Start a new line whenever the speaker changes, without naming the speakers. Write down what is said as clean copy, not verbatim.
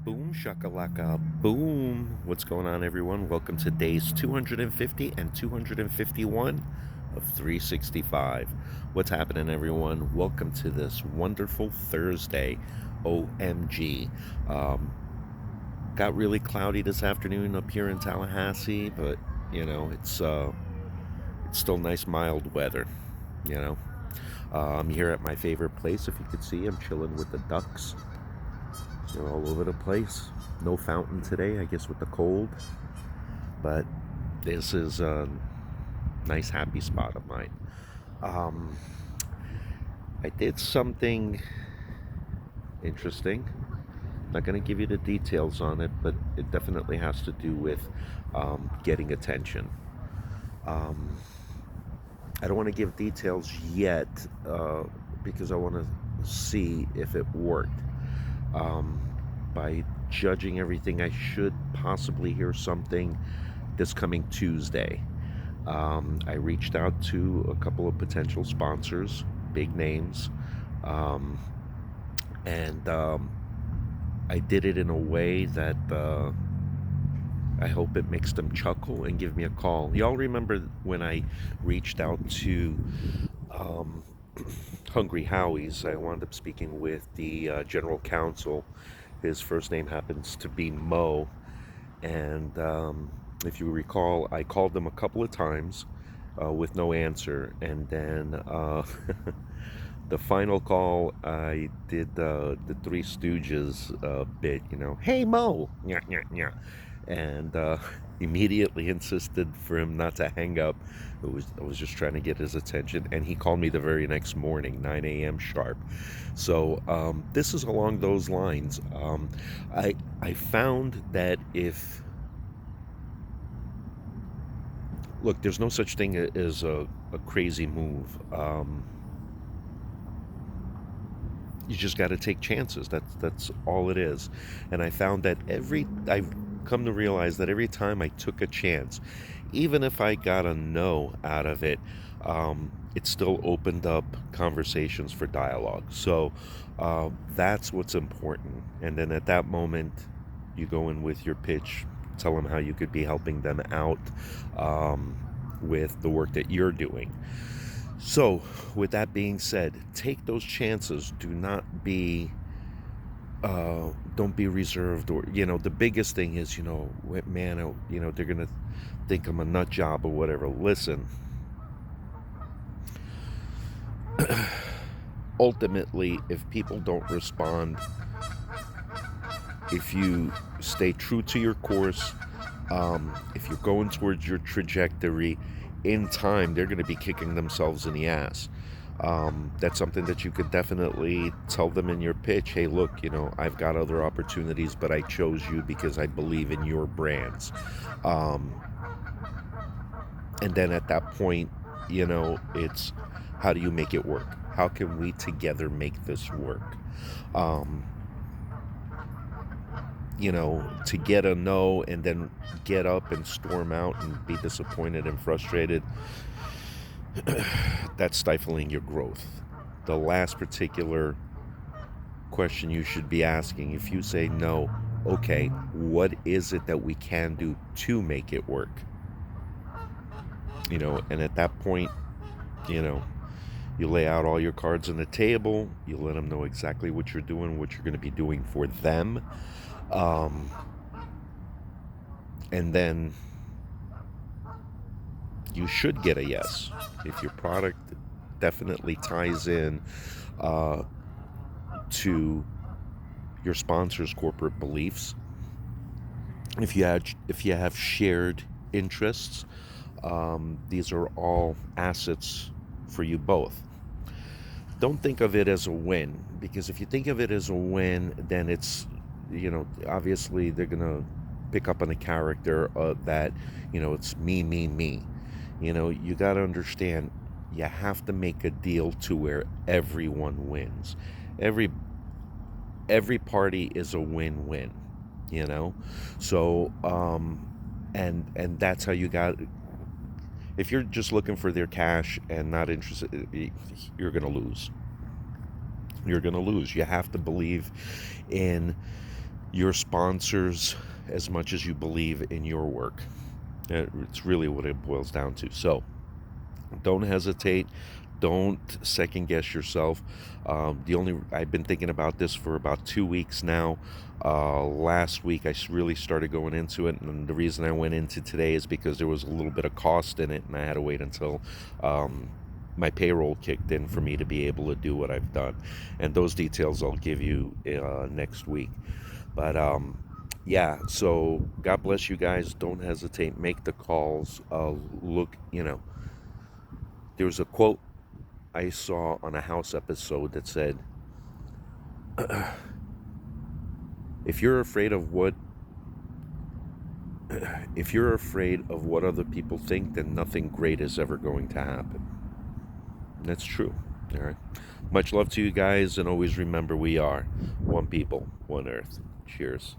Boom shakalaka boom. What's going on, everyone? Welcome to days 250 and 251 of 365. What's happening, everyone? Welcome to this wonderful Thursday. OMG. Got really cloudy this afternoon up here in Tallahassee, but it's still nice mild weather, you know. I'm here at my favorite place. If you could see, I'm chilling with the ducks. They're all over the place. No fountain today, I guess, with the cold. But this is a nice, happy spot of mine. Um, I did something interesting. Not going to give you the details on it, but it definitely has to do with getting attention. Um, I don't want to give details yet because I want to see if it worked. Um, by judging everything, I should possibly hear something this coming Tuesday. I reached out to a couple of potential sponsors, big names, um, and I did it in a way that I hope it makes them chuckle and give me a call. Y'all remember when I reached out to um, Hungry Howie's? I wound up speaking with the general counsel. His first name happens to be Mo. And if you recall, I called them a couple of times with no answer. And then the final call, I did the Three Stooges bit, hey Mo, nya, nya, nya. And immediately insisted for him not to hang up. I was just trying to get his attention. And he called me the very next morning, 9 a.m. sharp. So this is along those lines. I found that if look, there's no such thing as a crazy move. You just got to take chances. That's all it is. And I found that I've come to realize that every time I took a chance, even if I got a no out of it, it still opened up conversations for dialogue. So that's what's important. And then at that moment, you go in with your pitch, tell them how you could be helping them out with the work that you're doing. So, with that being said, take those chances. Do not be, don't be reserved, or the biggest thing is, man, they're gonna think I'm a nut job or whatever. Listen, ultimately, if people don't respond, if you stay true to your course, if you're going towards your trajectory, in time, they're going to be kicking themselves in the ass. That's something that you could definitely tell them in your pitch. Hey, look, I've got other opportunities, but I chose you because I believe in your brands. Um, and then at that point, it's how do you make it work? How can we together make this work? Um, to get a no and then get up and storm out and be disappointed and frustrated, that's stifling your growth. The last particular question you should be asking, if you say no, okay, what is it that we can do to make it work? And at that point, you know, you lay out all your cards on the table, you let them know exactly what you're doing, what you're going to be doing for them. Um, and then you should get a yes. If your product definitely ties in uh, to your sponsor's corporate beliefs, if you have shared interests, these are all assets for you both. Don't think of it as a win, because if you think of it as a win, then it's, obviously they're gonna pick up on the character that, it's me, me, me. You got to understand, you have to make a deal to where everyone wins. Every every party is a win-win, you know. So and that's how you got. If you're just looking for their cash and not interested, you're going to lose. You're going to lose. You have to believe in your sponsors as much as you believe in your work. It's really what it boils down to. So don't hesitate. Don't second guess yourself. The only I've been thinking about this for about 2 weeks now. Last week I really started going into it, and the reason I went into today is because there was a little bit of cost in it, and I had to wait until my payroll kicked in for me to be able to do what I've done. And those details I'll give you next week. But yeah, so God bless you guys. Don't hesitate. Make the calls. Look, there was a quote I saw on a House episode that said, if you're afraid of what if you're afraid of what other people think, then nothing great is ever going to happen. And that's true. All right. Much love to you guys, and always remember we are one people, one earth. Cheers.